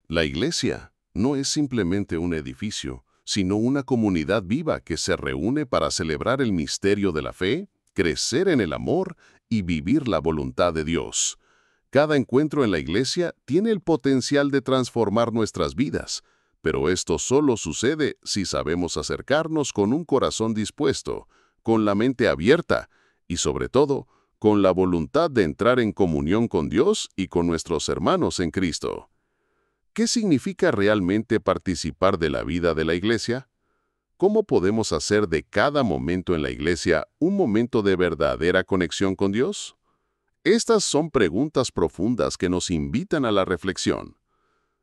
La iglesia no es simplemente un edificio, sino una comunidad viva que se reúne para celebrar el misterio de la fe, crecer en el amor y vivir la voluntad de Dios. Cada encuentro en la iglesia tiene el potencial de transformar nuestras vidas, pero esto solo sucede si sabemos acercarnos con un corazón dispuesto, con la mente abierta y, sobre todo, con la voluntad de entrar en comunión con Dios y con nuestros hermanos en Cristo. ¿Qué significa realmente participar de la vida de la iglesia? ¿Cómo podemos hacer de cada momento en la iglesia un momento de verdadera conexión con Dios? Estas son preguntas profundas que nos invitan a la reflexión.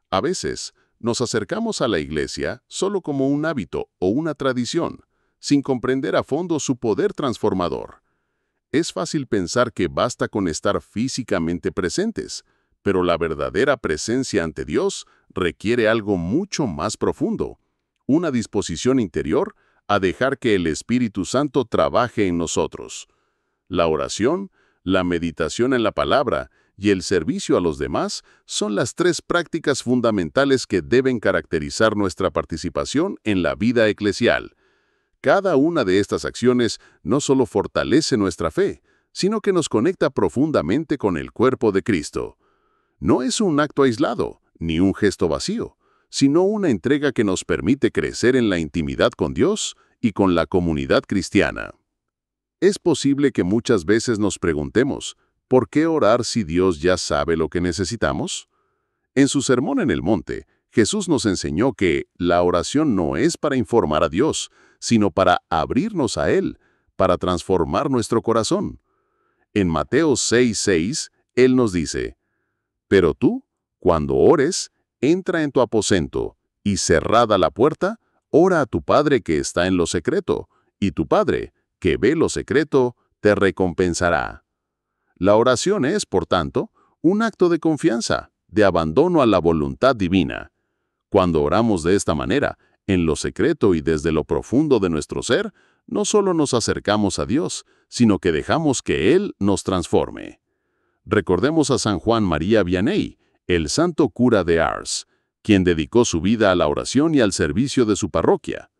A veces, nos acercamos a la iglesia solo como un hábito o una tradición, sin comprender a fondo su poder transformador. Es fácil pensar que basta con estar físicamente presentes, pero la verdadera presencia ante Dios requiere algo mucho más profundo, una disposición interior a dejar que el Espíritu Santo trabaje en nosotros. La oración, la meditación en la palabra y el servicio a los demás son las tres prácticas fundamentales que deben caracterizar nuestra participación en la vida eclesial. Cada una de estas acciones no solo fortalece nuestra fe, sino que nos conecta profundamente con el cuerpo de Cristo. No es un acto aislado, ni un gesto vacío, sino una entrega que nos permite crecer en la intimidad con Dios y con la comunidad cristiana. Es posible que muchas veces nos preguntemos, ¿por qué orar si Dios ya sabe lo que necesitamos? En su sermón en el monte, Jesús nos enseñó que la oración no es para informar a Dios, sino para abrirnos a Él, para transformar nuestro corazón. En Mateo 6:6, Él nos dice, «Pero tú, cuando ores, entra en tu aposento, y cerrada la puerta, ora a tu Padre que está en lo secreto, y tu Padre, que ve lo secreto, te recompensará». La oración es, por tanto, un acto de confianza, de abandono a la voluntad divina. Cuando oramos de esta manera, en lo secreto y desde lo profundo de nuestro ser, no solo nos acercamos a Dios, sino que dejamos que Él nos transforme. Recordemos a San Juan María Vianney, el santo cura de Ars, quien dedicó su vida a la oración y al servicio de su parroquia.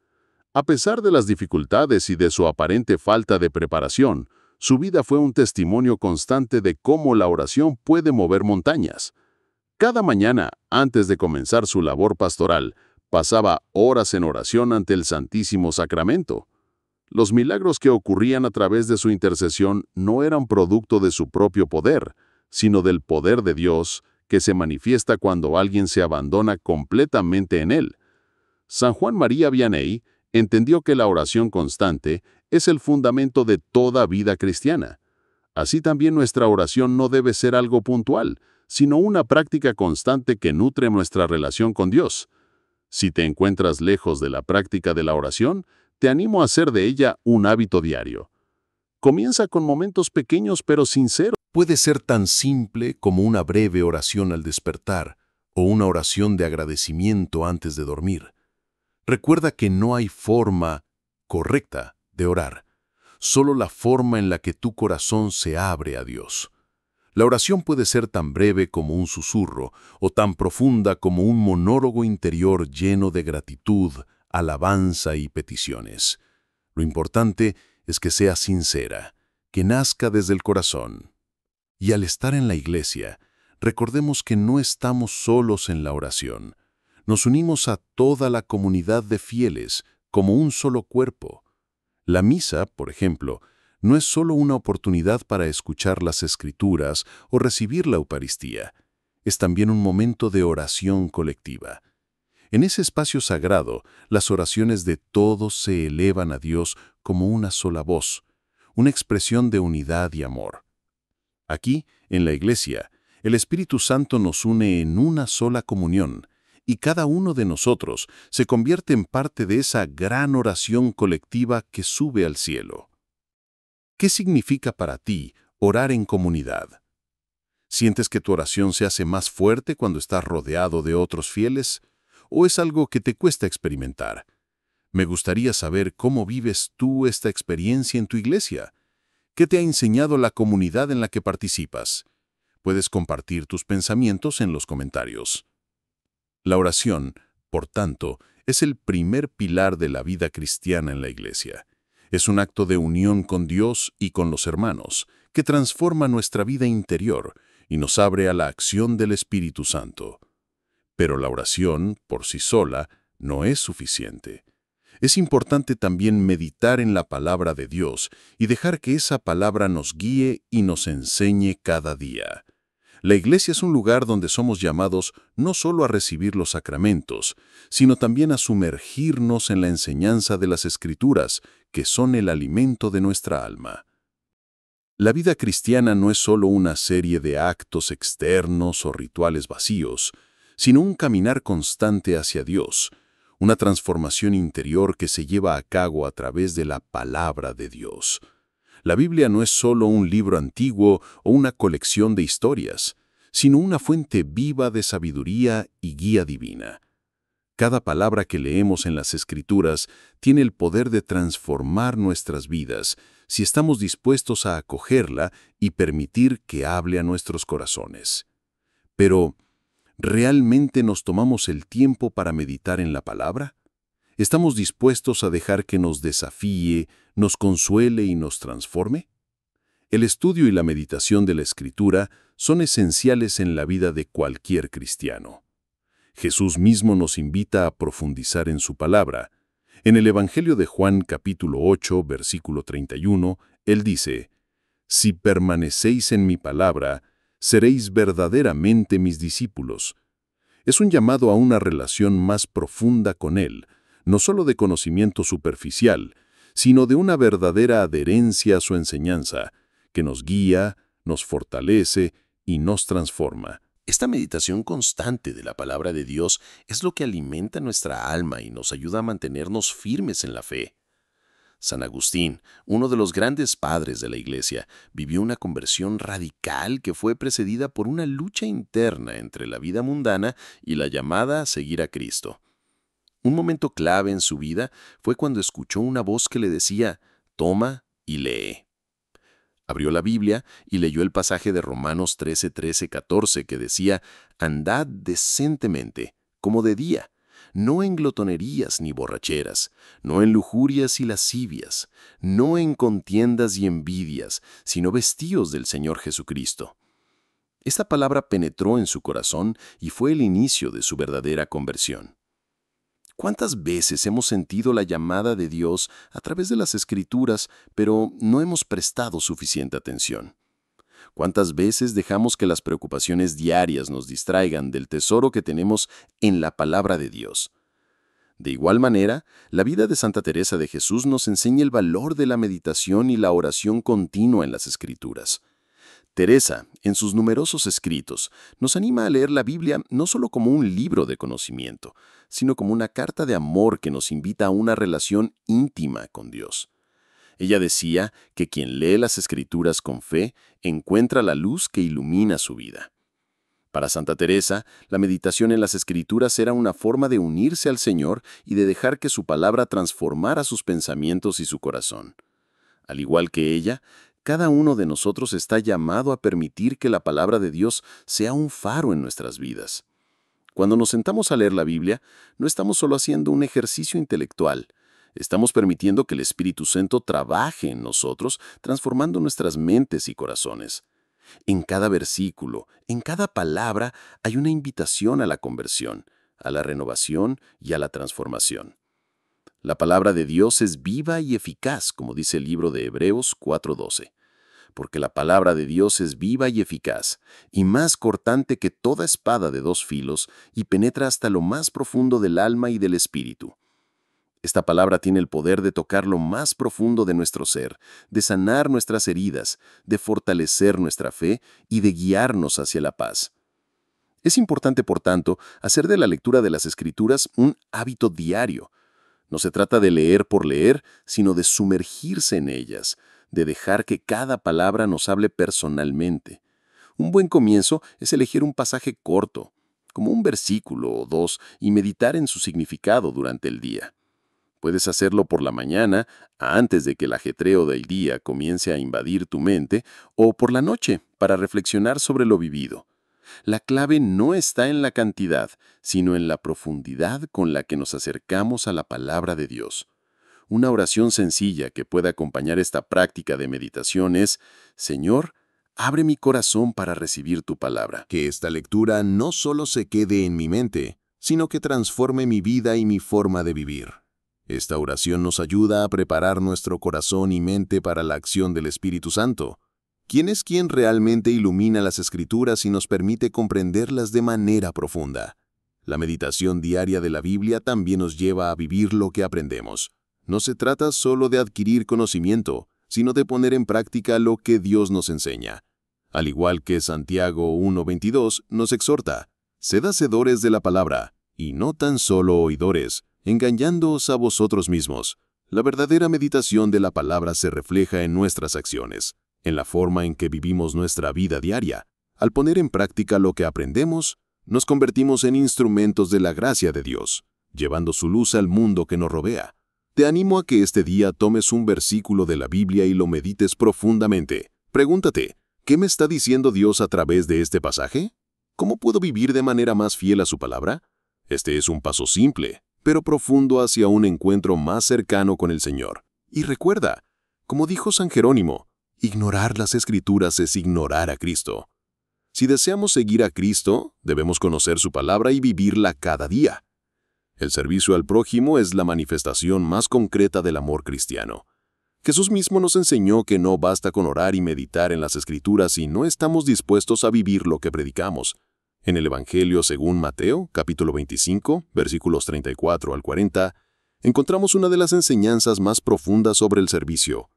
A pesar de las dificultades y de su aparente falta de preparación, su vida fue un testimonio constante de cómo la oración puede mover montañas. Cada mañana, antes de comenzar su labor pastoral, pasaba horas en oración ante el Santísimo Sacramento. Los milagros que ocurrían a través de su intercesión no eran producto de su propio poder, sino del poder de Dios que se manifiesta cuando alguien se abandona completamente en Él. San Juan María Vianney entendió que la oración constante es el fundamento de toda vida cristiana. Así también nuestra oración no debe ser algo puntual, sino una práctica constante que nutre nuestra relación con Dios. Si te encuentras lejos de la práctica de la oración, te animo a hacer de ella un hábito diario. Comienza con momentos pequeños pero sinceros. Puede ser tan simple como una breve oración al despertar o una oración de agradecimiento antes de dormir. Recuerda que no hay forma correcta de orar, solo la forma en la que tu corazón se abre a Dios. La oración puede ser tan breve como un susurro o tan profunda como un monólogo interior lleno de gratitud, alabanza y peticiones. Lo importante es que sea sincera, que nazca desde el corazón. Y al estar en la iglesia, recordemos que no estamos solos en la oración. Nos unimos a toda la comunidad de fieles como un solo cuerpo. La misa, por ejemplo, no es solo una oportunidad para escuchar las Escrituras o recibir la Eucaristía. Es también un momento de oración colectiva. En ese espacio sagrado, las oraciones de todos se elevan a Dios como una sola voz, una expresión de unidad y amor. Aquí, en la Iglesia, el Espíritu Santo nos une en una sola comunión, y cada uno de nosotros se convierte en parte de esa gran oración colectiva que sube al cielo. ¿Qué significa para ti orar en comunidad? ¿Sientes que tu oración se hace más fuerte cuando estás rodeado de otros fieles? ¿O es algo que te cuesta experimentar? Me gustaría saber cómo vives tú esta experiencia en tu iglesia. ¿Qué te ha enseñado la comunidad en la que participas? Puedes compartir tus pensamientos en los comentarios. La oración, por tanto, es el primer pilar de la vida cristiana en la Iglesia. Es un acto de unión con Dios y con los hermanos, que transforma nuestra vida interior y nos abre a la acción del Espíritu Santo. Pero la oración, por sí sola, no es suficiente. Es importante también meditar en la palabra de Dios y dejar que esa palabra nos guíe y nos enseñe cada día. La Iglesia es un lugar donde somos llamados no solo a recibir los sacramentos, sino también a sumergirnos en la enseñanza de las Escrituras, que son el alimento de nuestra alma. La vida cristiana no es solo una serie de actos externos o rituales vacíos, sino un caminar constante hacia Dios, una transformación interior que se lleva a cabo a través de la palabra de Dios. La Biblia no es solo un libro antiguo o una colección de historias, sino una fuente viva de sabiduría y guía divina. Cada palabra que leemos en las Escrituras tiene el poder de transformar nuestras vidas si estamos dispuestos a acogerla y permitir que hable a nuestros corazones. Pero, ¿realmente nos tomamos el tiempo para meditar en la palabra? ¿Estamos dispuestos a dejar que nos desafíe, nos consuele y nos transforme? El estudio y la meditación de la Escritura son esenciales en la vida de cualquier cristiano. Jesús mismo nos invita a profundizar en su palabra. En el Evangelio de Juan capítulo 8, versículo 31, Él dice: «Si permanecéis en mi palabra, seréis verdaderamente mis discípulos». Es un llamado a una relación más profunda con Él, no solo de conocimiento superficial, sino de una verdadera adherencia a su enseñanza, que nos guía, nos fortalece y nos transforma. Esta meditación constante de la palabra de Dios es lo que alimenta nuestra alma y nos ayuda a mantenernos firmes en la fe. San Agustín, uno de los grandes padres de la Iglesia, vivió una conversión radical que fue precedida por una lucha interna entre la vida mundana y la llamada a seguir a Cristo. Un momento clave en su vida fue cuando escuchó una voz que le decía: «Toma y lee». Abrió la Biblia y leyó el pasaje de Romanos 13:14 que decía: «Andad decentemente, como de día, no en glotonerías ni borracheras, no en lujurias y lascivias, no en contiendas y envidias, sino vestíos del Señor Jesucristo». Esta palabra penetró en su corazón y fue el inicio de su verdadera conversión. ¿Cuántas veces hemos sentido la llamada de Dios a través de las Escrituras, pero no hemos prestado suficiente atención? ¿Cuántas veces dejamos que las preocupaciones diarias nos distraigan del tesoro que tenemos en la palabra de Dios? De igual manera, la vida de Santa Teresa de Jesús nos enseña el valor de la meditación y la oración continua en las Escrituras. Teresa, en sus numerosos escritos, nos anima a leer la Biblia no solo como un libro de conocimiento, sino como una carta de amor que nos invita a una relación íntima con Dios. Ella decía que quien lee las Escrituras con fe encuentra la luz que ilumina su vida. Para Santa Teresa, la meditación en las Escrituras era una forma de unirse al Señor y de dejar que su palabra transformara sus pensamientos y su corazón. Al igual que ella, cada uno de nosotros está llamado a permitir que la palabra de Dios sea un faro en nuestras vidas. Cuando nos sentamos a leer la Biblia, no estamos solo haciendo un ejercicio intelectual. Estamos permitiendo que el Espíritu Santo trabaje en nosotros, transformando nuestras mentes y corazones. En cada versículo, en cada palabra, hay una invitación a la conversión, a la renovación y a la transformación. La palabra de Dios es viva y eficaz, como dice el libro de Hebreos 4:12. Porque la palabra de Dios es viva y eficaz, y más cortante que toda espada de dos filos, y penetra hasta lo más profundo del alma y del espíritu. Esta palabra tiene el poder de tocar lo más profundo de nuestro ser, de sanar nuestras heridas, de fortalecer nuestra fe y de guiarnos hacia la paz. Es importante, por tanto, hacer de la lectura de las Escrituras un hábito diario. No se trata de leer por leer, sino de sumergirse en ellas, de dejar que cada palabra nos hable personalmente. Un buen comienzo es elegir un pasaje corto, como un versículo o dos, y meditar en su significado durante el día. Puedes hacerlo por la mañana, antes de que el ajetreo del día comience a invadir tu mente, o por la noche, para reflexionar sobre lo vivido. La clave no está en la cantidad, sino en la profundidad con la que nos acercamos a la palabra de Dios. Una oración sencilla que pueda acompañar esta práctica de meditación es: Señor, abre mi corazón para recibir tu palabra. Que esta lectura no solo se quede en mi mente, sino que transforme mi vida y mi forma de vivir. Esta oración nos ayuda a preparar nuestro corazón y mente para la acción del Espíritu Santo, quien es quien realmente ilumina las Escrituras y nos permite comprenderlas de manera profunda. La meditación diaria de la Biblia también nos lleva a vivir lo que aprendemos. No se trata solo de adquirir conocimiento, sino de poner en práctica lo que Dios nos enseña. Al igual que Santiago 1:22 nos exhorta: sed hacedores de la palabra, y no tan solo oidores, engañándoos a vosotros mismos. La verdadera meditación de la palabra se refleja en nuestras acciones, en la forma en que vivimos nuestra vida diaria. Al poner en práctica lo que aprendemos, nos convertimos en instrumentos de la gracia de Dios, llevando su luz al mundo que nos rodea. Te animo a que este día tomes un versículo de la Biblia y lo medites profundamente. Pregúntate: ¿qué me está diciendo Dios a través de este pasaje? ¿Cómo puedo vivir de manera más fiel a su palabra? Este es un paso simple, pero profundo hacia un encuentro más cercano con el Señor. Y recuerda, como dijo San Jerónimo, ignorar las Escrituras es ignorar a Cristo. Si deseamos seguir a Cristo, debemos conocer su palabra y vivirla cada día. El servicio al prójimo es la manifestación más concreta del amor cristiano. Jesús mismo nos enseñó que no basta con orar y meditar en las Escrituras si no estamos dispuestos a vivir lo que predicamos. En el Evangelio según Mateo, capítulo 25, versículos 34 al 40, encontramos una de las enseñanzas más profundas sobre el servicio.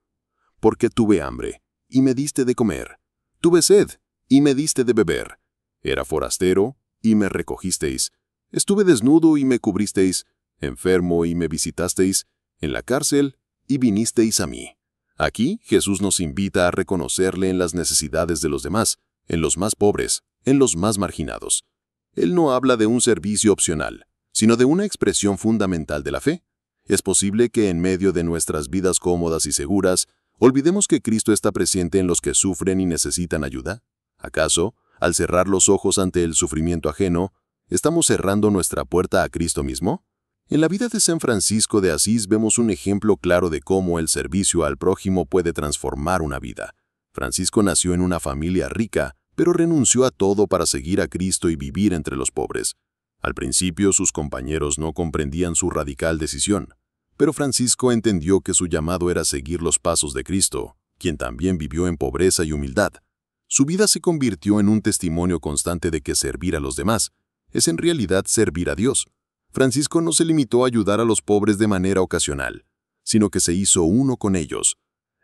Porque tuve hambre, y me diste de comer. Tuve sed, y me diste de beber. Era forastero, y me recogisteis. Estuve desnudo, y me cubristeis. Enfermo, y me visitasteis. En la cárcel, y vinisteis a mí. Aquí Jesús nos invita a reconocerle en las necesidades de los demás, en los más pobres, en los más marginados. Él no habla de un servicio opcional, sino de una expresión fundamental de la fe. Es posible que en medio de nuestras vidas cómodas y seguras, olvidemos que Cristo está presente en los que sufren y necesitan ayuda. ¿Acaso, al cerrar los ojos ante el sufrimiento ajeno, estamos cerrando nuestra puerta a Cristo mismo? En la vida de San Francisco de Asís vemos un ejemplo claro de cómo el servicio al prójimo puede transformar una vida. Francisco nació en una familia rica, pero renunció a todo para seguir a Cristo y vivir entre los pobres. Al principio sus compañeros no comprendían su radical decisión, pero Francisco entendió que su llamado era seguir los pasos de Cristo, quien también vivió en pobreza y humildad. Su vida se convirtió en un testimonio constante de que servir a los demás es en realidad servir a Dios. Francisco no se limitó a ayudar a los pobres de manera ocasional, sino que se hizo uno con ellos.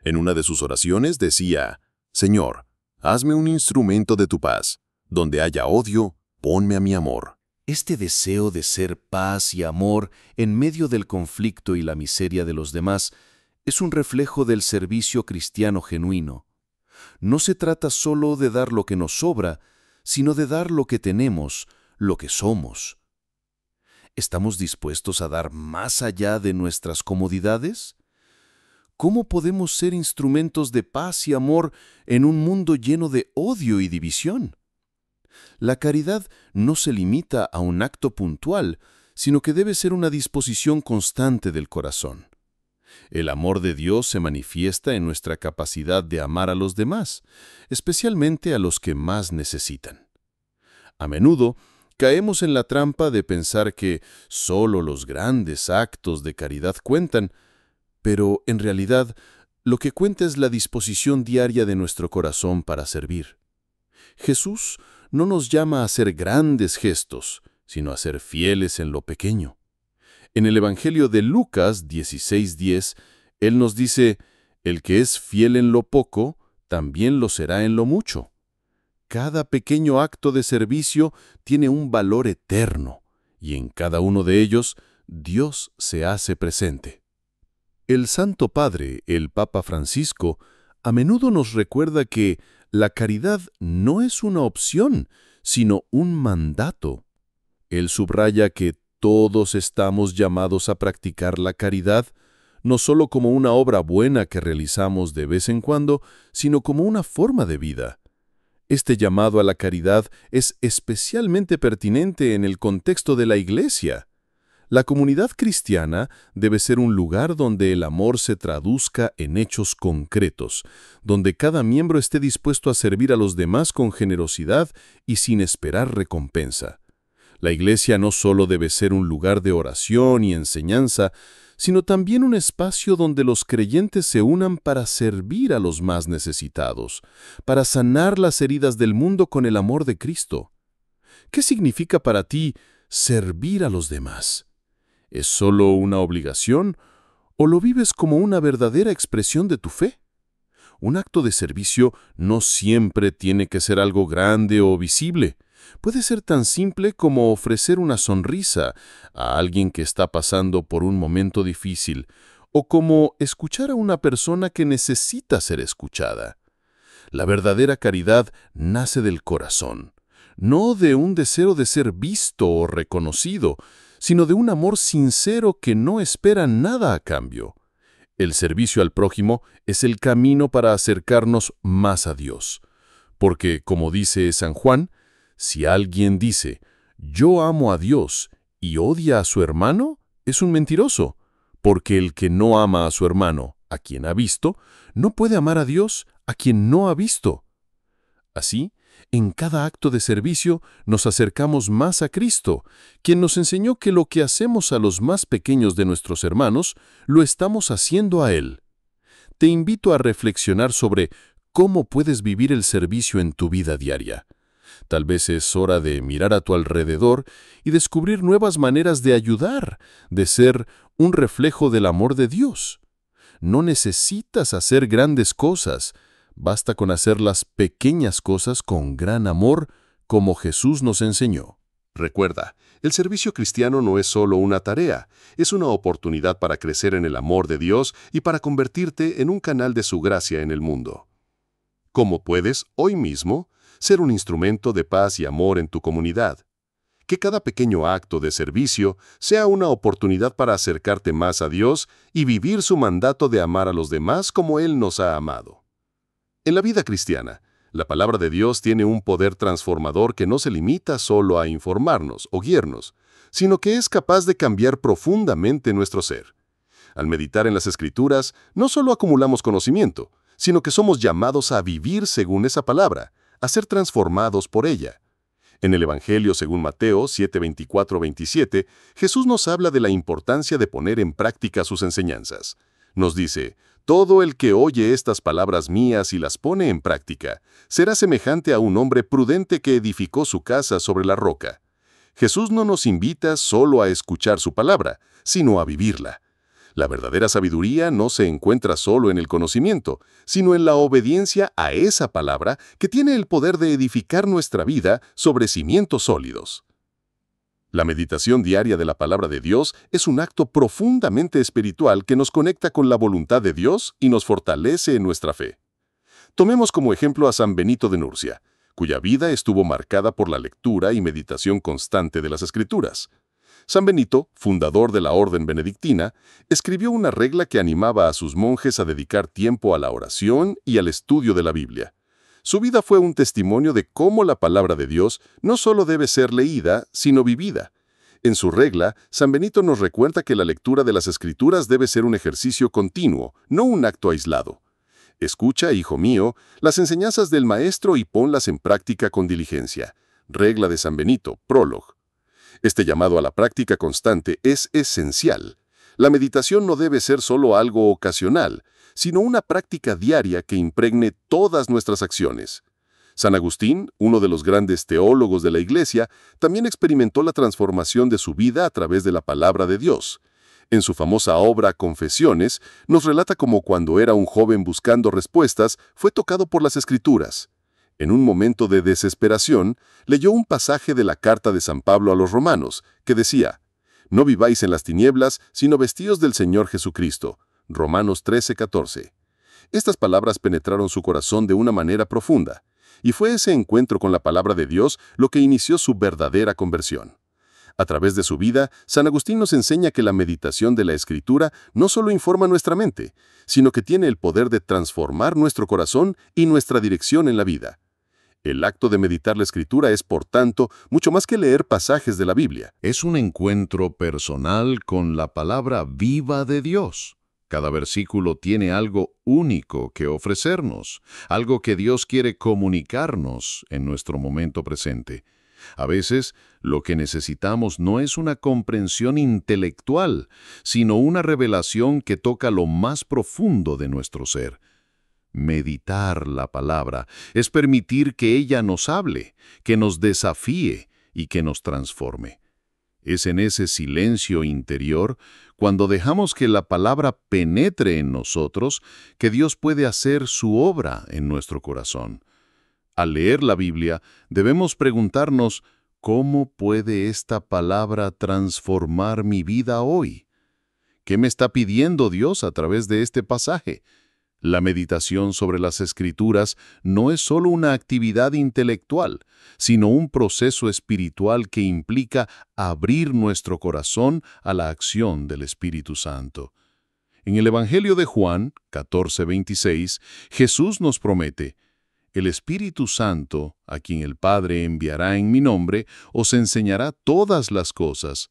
En una de sus oraciones decía: Señor, hazme un instrumento de tu paz. Donde haya odio, ponme a mi amor. Este deseo de ser paz y amor en medio del conflicto y la miseria de los demás es un reflejo del servicio cristiano genuino. No se trata solo de dar lo que nos sobra, sino de dar lo que tenemos, lo que somos. ¿Estamos dispuestos a dar más allá de nuestras comodidades? ¿Cómo podemos ser instrumentos de paz y amor en un mundo lleno de odio y división? La caridad no se limita a un acto puntual, sino que debe ser una disposición constante del corazón. El amor de Dios se manifiesta en nuestra capacidad de amar a los demás, especialmente a los que más necesitan. A menudo, caemos en la trampa de pensar que solo los grandes actos de caridad cuentan, pero en realidad lo que cuenta es la disposición diaria de nuestro corazón para servir. Jesús no nos llama a hacer grandes gestos, sino a ser fieles en lo pequeño. En el Evangelio de Lucas 16:10, Él nos dice: el que es fiel en lo poco, también lo será en lo mucho. Cada pequeño acto de servicio tiene un valor eterno, y en cada uno de ellos Dios se hace presente. El Santo Padre, el Papa Francisco, a menudo nos recuerda que la caridad no es una opción, sino un mandato. Él subraya que todos estamos llamados a practicar la caridad, no solo como una obra buena que realizamos de vez en cuando, sino como una forma de vida. Este llamado a la caridad es especialmente pertinente en el contexto de la Iglesia. La comunidad cristiana debe ser un lugar donde el amor se traduzca en hechos concretos, donde cada miembro esté dispuesto a servir a los demás con generosidad y sin esperar recompensa. La Iglesia no solo debe ser un lugar de oración y enseñanza, sino también un espacio donde los creyentes se unan para servir a los más necesitados, para sanar las heridas del mundo con el amor de Cristo. ¿Qué significa para ti servir a los demás? ¿Es solo una obligación o lo vives como una verdadera expresión de tu fe? Un acto de servicio no siempre tiene que ser algo grande o visible. Puede ser tan simple como ofrecer una sonrisa a alguien que está pasando por un momento difícil o como escuchar a una persona que necesita ser escuchada. La verdadera caridad nace del corazón, no de un deseo de ser visto o reconocido, sino de un amor sincero que no espera nada a cambio. El servicio al prójimo es el camino para acercarnos más a Dios, porque, como dice San Juan, si alguien dice, yo amo a Dios y odia a su hermano, es un mentiroso, porque el que no ama a su hermano, a quien ha visto, no puede amar a Dios, a quien no ha visto. Así, en cada acto de servicio nos acercamos más a Cristo, quien nos enseñó que lo que hacemos a los más pequeños de nuestros hermanos, lo estamos haciendo a Él. Te invito a reflexionar sobre cómo puedes vivir el servicio en tu vida diaria. Tal vez es hora de mirar a tu alrededor y descubrir nuevas maneras de ayudar, de ser un reflejo del amor de Dios. No necesitas hacer grandes cosas, basta con hacer las pequeñas cosas con gran amor, como Jesús nos enseñó. Recuerda, el servicio cristiano no es solo una tarea, es una oportunidad para crecer en el amor de Dios y para convertirte en un canal de su gracia en el mundo. ¿Cómo puedes, hoy mismo, ser un instrumento de paz y amor en tu comunidad? Que cada pequeño acto de servicio sea una oportunidad para acercarte más a Dios y vivir su mandato de amar a los demás como Él nos ha amado. En la vida cristiana, la palabra de Dios tiene un poder transformador que no se limita solo a informarnos o guiarnos, sino que es capaz de cambiar profundamente nuestro ser. Al meditar en las Escrituras, no solo acumulamos conocimiento, sino que somos llamados a vivir según esa palabra, a ser transformados por ella. En el Evangelio según Mateo 7:24-27, Jesús nos habla de la importancia de poner en práctica sus enseñanzas. Nos dice, todo el que oye estas palabras mías y las pone en práctica, será semejante a un hombre prudente que edificó su casa sobre la roca. Jesús no nos invita solo a escuchar su palabra, sino a vivirla. La verdadera sabiduría no se encuentra solo en el conocimiento, sino en la obediencia a esa palabra que tiene el poder de edificar nuestra vida sobre cimientos sólidos. La meditación diaria de la palabra de Dios es un acto profundamente espiritual que nos conecta con la voluntad de Dios y nos fortalece en nuestra fe. Tomemos como ejemplo a San Benito de Nurcia, cuya vida estuvo marcada por la lectura y meditación constante de las Escrituras. San Benito, fundador de la Orden Benedictina, escribió una regla que animaba a sus monjes a dedicar tiempo a la oración y al estudio de la Biblia. Su vida fue un testimonio de cómo la palabra de Dios no solo debe ser leída, sino vivida. En su regla, San Benito nos recuerda que la lectura de las Escrituras debe ser un ejercicio continuo, no un acto aislado. Escucha, hijo mío, las enseñanzas del Maestro y ponlas en práctica con diligencia. Regla de San Benito, prólogo. Este llamado a la práctica constante es esencial. La meditación no debe ser solo algo ocasional, sino una práctica diaria que impregne todas nuestras acciones. San Agustín, uno de los grandes teólogos de la Iglesia, también experimentó la transformación de su vida a través de la palabra de Dios. En su famosa obra Confesiones, nos relata cómo cuando era un joven buscando respuestas, fue tocado por las Escrituras. En un momento de desesperación, leyó un pasaje de la carta de San Pablo a los romanos, que decía, «No viváis en las tinieblas, sino vestíos del Señor Jesucristo». Romanos 13:14. Estas palabras penetraron su corazón de una manera profunda, y fue ese encuentro con la palabra de Dios lo que inició su verdadera conversión. A través de su vida, San Agustín nos enseña que la meditación de la Escritura no solo informa nuestra mente, sino que tiene el poder de transformar nuestro corazón y nuestra dirección en la vida. El acto de meditar la Escritura es, por tanto, mucho más que leer pasajes de la Biblia. Es un encuentro personal con la palabra viva de Dios. Cada versículo tiene algo único que ofrecernos, algo que Dios quiere comunicarnos en nuestro momento presente. A veces, lo que necesitamos no es una comprensión intelectual, sino una revelación que toca lo más profundo de nuestro ser. Meditar la palabra es permitir que ella nos hable, que nos desafíe y que nos transforme. Es en ese silencio interior, cuando dejamos que la palabra penetre en nosotros, que Dios puede hacer su obra en nuestro corazón. Al leer la Biblia, debemos preguntarnos, ¿cómo puede esta palabra transformar mi vida hoy? ¿Qué me está pidiendo Dios a través de este pasaje? La meditación sobre las Escrituras no es solo una actividad intelectual, sino un proceso espiritual que implica abrir nuestro corazón a la acción del Espíritu Santo. En el Evangelio de Juan 14:26, Jesús nos promete: el Espíritu Santo, a quien el Padre enviará en mi nombre, os enseñará todas las cosas.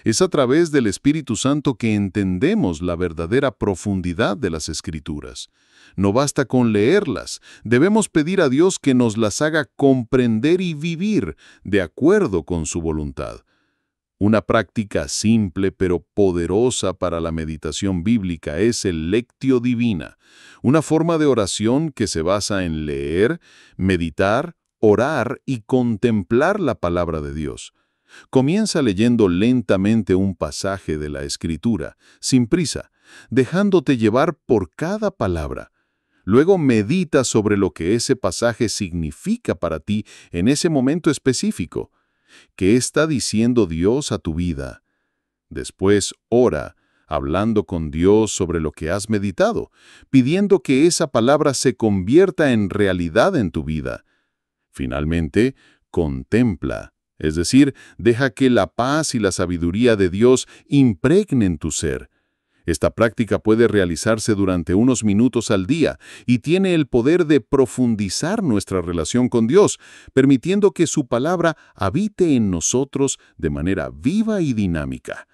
Es a través del Espíritu Santo que entendemos la verdadera profundidad de las Escrituras. No basta con leerlas, debemos pedir a Dios que nos las haga comprender y vivir de acuerdo con su voluntad. Una práctica simple pero poderosa para la meditación bíblica es el Lectio Divina, una forma de oración que se basa en leer, meditar, orar y contemplar la palabra de Dios. Comienza leyendo lentamente un pasaje de la Escritura, sin prisa, dejándote llevar por cada palabra. Luego medita sobre lo que ese pasaje significa para ti en ese momento específico. ¿Qué está diciendo Dios a tu vida? Después ora, hablando con Dios sobre lo que has meditado, pidiendo que esa palabra se convierta en realidad en tu vida. Finalmente, contempla. Es decir, deja que la paz y la sabiduría de Dios impregnen tu ser. Esta práctica puede realizarse durante unos minutos al día y tiene el poder de profundizar nuestra relación con Dios, permitiendo que su palabra habite en nosotros de manera viva y dinámica.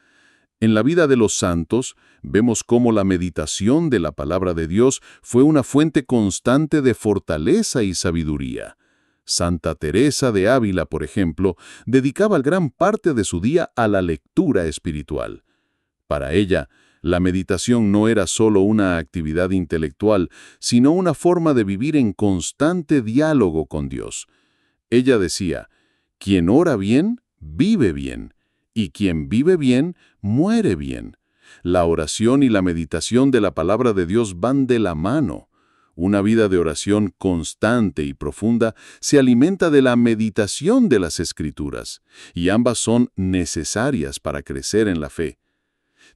En la vida de los santos, vemos cómo la meditación de la palabra de Dios fue una fuente constante de fortaleza y sabiduría. Santa Teresa de Ávila, por ejemplo, dedicaba gran parte de su día a la lectura espiritual. Para ella, la meditación no era solo una actividad intelectual, sino una forma de vivir en constante diálogo con Dios. Ella decía: quien ora bien, vive bien, y quien vive bien, muere bien. La oración y la meditación de la palabra de Dios van de la mano. Una vida de oración constante y profunda se alimenta de la meditación de las Escrituras, y ambas son necesarias para crecer en la fe.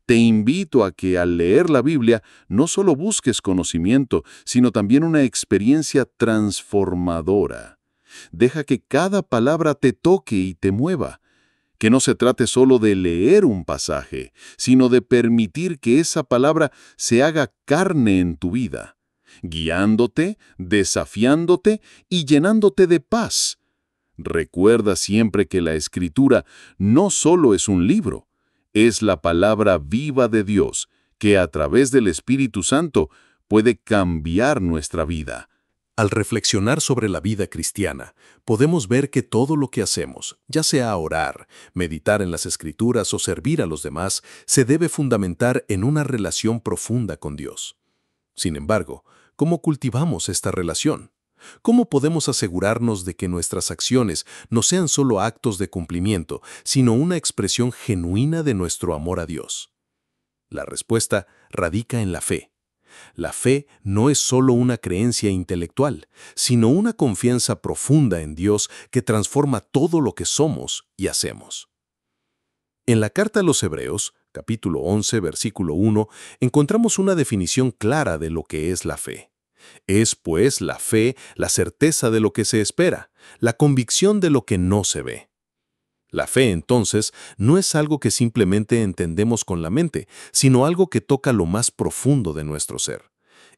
Te invito a que al leer la Biblia no solo busques conocimiento, sino también una experiencia transformadora. Deja que cada palabra te toque y te mueva. Que no se trate solo de leer un pasaje, sino de permitir que esa palabra se haga carne en tu vida, guiándote, desafiándote y llenándote de paz. Recuerda siempre que la Escritura no solo es un libro, es la palabra viva de Dios, que a través del Espíritu Santo puede cambiar nuestra vida. Al reflexionar sobre la vida cristiana, podemos ver que todo lo que hacemos, ya sea orar, meditar en las Escrituras o servir a los demás, se debe fundamentar en una relación profunda con Dios. Sin embargo, ¿cómo cultivamos esta relación? ¿Cómo podemos asegurarnos de que nuestras acciones no sean solo actos de cumplimiento, sino una expresión genuina de nuestro amor a Dios? La respuesta radica en la fe. La fe no es solo una creencia intelectual, sino una confianza profunda en Dios que transforma todo lo que somos y hacemos. En la carta a los Hebreos, capítulo 11, versículo 1, encontramos una definición clara de lo que es la fe. Es, pues, la fe, la certeza de lo que se espera, la convicción de lo que no se ve. La fe, entonces, no es algo que simplemente entendemos con la mente, sino algo que toca lo más profundo de nuestro ser.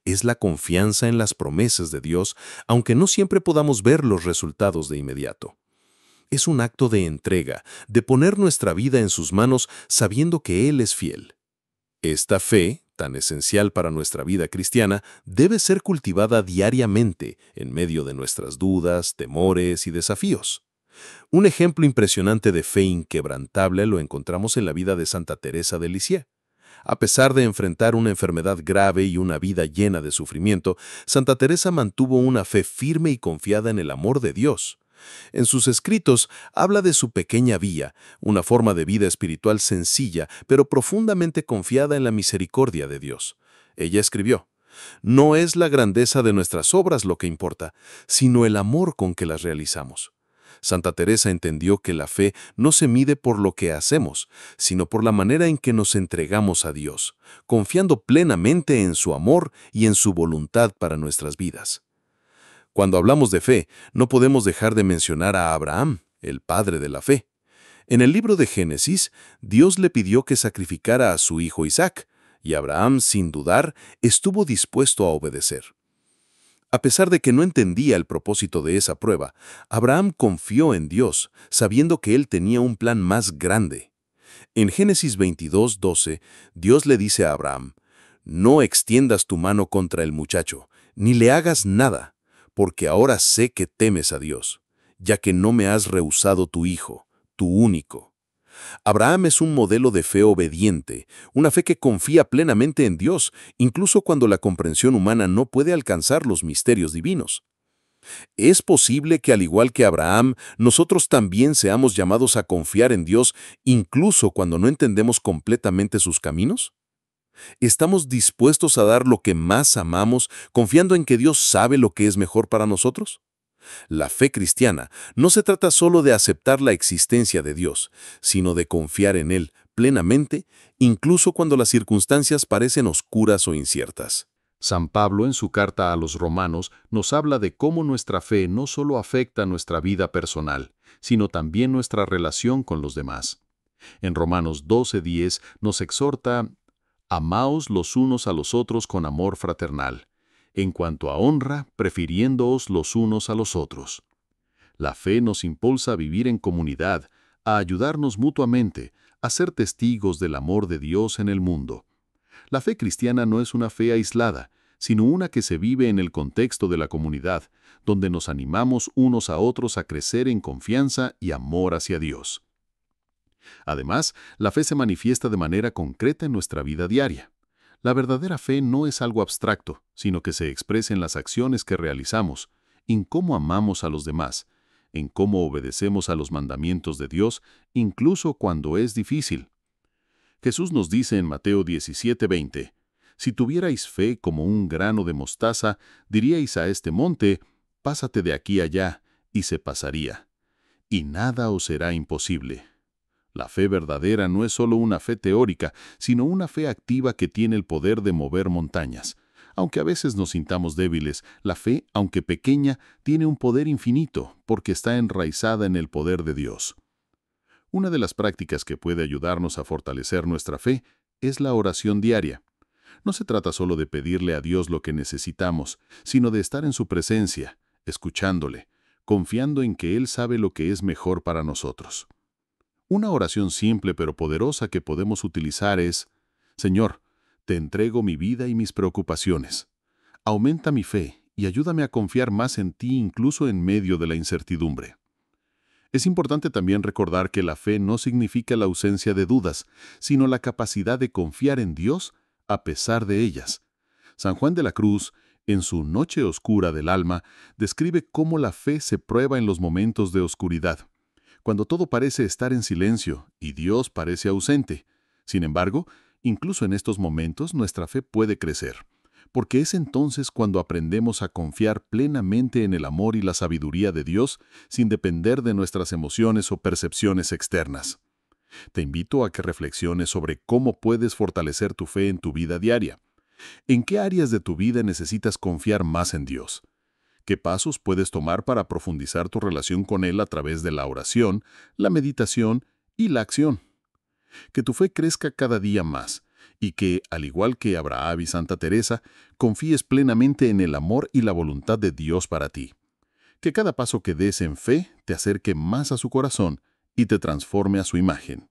es la confianza en las promesas de Dios, aunque no siempre podamos ver los resultados de inmediato. Es un acto de entrega, de poner nuestra vida en sus manos sabiendo que Él es fiel. Esta fe, tan esencial para nuestra vida cristiana, debe ser cultivada diariamente en medio de nuestras dudas, temores y desafíos. Un ejemplo impresionante de fe inquebrantable lo encontramos en la vida de Santa Teresa de Lisieux. A pesar de enfrentar una enfermedad grave y una vida llena de sufrimiento, Santa Teresa mantuvo una fe firme y confiada en el amor de Dios. En sus escritos habla de su pequeña vía, una forma de vida espiritual sencilla, pero profundamente confiada en la misericordia de Dios. Ella escribió: «No es la grandeza de nuestras obras lo que importa, sino el amor con que las realizamos». Santa Teresa entendió que la fe no se mide por lo que hacemos, sino por la manera en que nos entregamos a Dios, confiando plenamente en su amor y en su voluntad para nuestras vidas. Cuando hablamos de fe, no podemos dejar de mencionar a Abraham, el padre de la fe. En el libro de Génesis, Dios le pidió que sacrificara a su hijo Isaac, y Abraham, sin dudar, estuvo dispuesto a obedecer. A pesar de que no entendía el propósito de esa prueba, Abraham confió en Dios, sabiendo que él tenía un plan más grande. En Génesis 22:12, Dios le dice a Abraham: «No extiendas tu mano contra el muchacho, ni le hagas nada, porque ahora sé que temes a Dios, ya que no me has rehusado tu hijo, tu único». Abraham es un modelo de fe obediente, una fe que confía plenamente en Dios, incluso cuando la comprensión humana no puede alcanzar los misterios divinos. ¿Es posible que, al igual que Abraham, nosotros también seamos llamados a confiar en Dios, incluso cuando no entendemos completamente sus caminos? ¿Estamos dispuestos a dar lo que más amamos, confiando en que Dios sabe lo que es mejor para nosotros? La fe cristiana no se trata solo de aceptar la existencia de Dios, sino de confiar en Él plenamente, incluso cuando las circunstancias parecen oscuras o inciertas. San Pablo, en su carta a los Romanos, nos habla de cómo nuestra fe no solo afecta nuestra vida personal, sino también nuestra relación con los demás. En Romanos 12:10 nos exhorta: «Amaos los unos a los otros con amor fraternal. En cuanto a honra, prefiriéndoos los unos a los otros». La fe nos impulsa a vivir en comunidad, a ayudarnos mutuamente, a ser testigos del amor de Dios en el mundo. La fe cristiana no es una fe aislada, sino una que se vive en el contexto de la comunidad, donde nos animamos unos a otros a crecer en confianza y amor hacia Dios. Además, la fe se manifiesta de manera concreta en nuestra vida diaria. La verdadera fe no es algo abstracto, sino que se expresa en las acciones que realizamos, en cómo amamos a los demás, en cómo obedecemos a los mandamientos de Dios, incluso cuando es difícil. Jesús nos dice en Mateo 17:20, «Si tuvierais fe como un grano de mostaza, diríais a este monte: pásate de aquí allá, y se pasaría, y nada os será imposible». La fe verdadera no es solo una fe teórica, sino una fe activa que tiene el poder de mover montañas. Aunque a veces nos sintamos débiles, la fe, aunque pequeña, tiene un poder infinito, porque está enraizada en el poder de Dios. Una de las prácticas que puede ayudarnos a fortalecer nuestra fe es la oración diaria. No se trata solo de pedirle a Dios lo que necesitamos, sino de estar en su presencia, escuchándole, confiando en que Él sabe lo que es mejor para nosotros. Una oración simple pero poderosa que podemos utilizar es: «Señor, te entrego mi vida y mis preocupaciones. Aumenta mi fe y ayúdame a confiar más en ti incluso en medio de la incertidumbre». Es importante también recordar que la fe no significa la ausencia de dudas, sino la capacidad de confiar en Dios a pesar de ellas. San Juan de la Cruz, en su Noche Oscura del Alma, describe cómo la fe se prueba en los momentos de oscuridad, cuando todo parece estar en silencio y Dios parece ausente. Sin embargo, incluso en estos momentos nuestra fe puede crecer, porque es entonces cuando aprendemos a confiar plenamente en el amor y la sabiduría de Dios sin depender de nuestras emociones o percepciones externas. Te invito a que reflexiones sobre cómo puedes fortalecer tu fe en tu vida diaria. ¿En qué áreas de tu vida necesitas confiar más en Dios? ¿Qué pasos puedes tomar para profundizar tu relación con Él a través de la oración, la meditación y la acción? Que tu fe crezca cada día más, y que, al igual que Abraham y Santa Teresa, confíes plenamente en el amor y la voluntad de Dios para ti. Que cada paso que des en fe te acerque más a su corazón y te transforme a su imagen.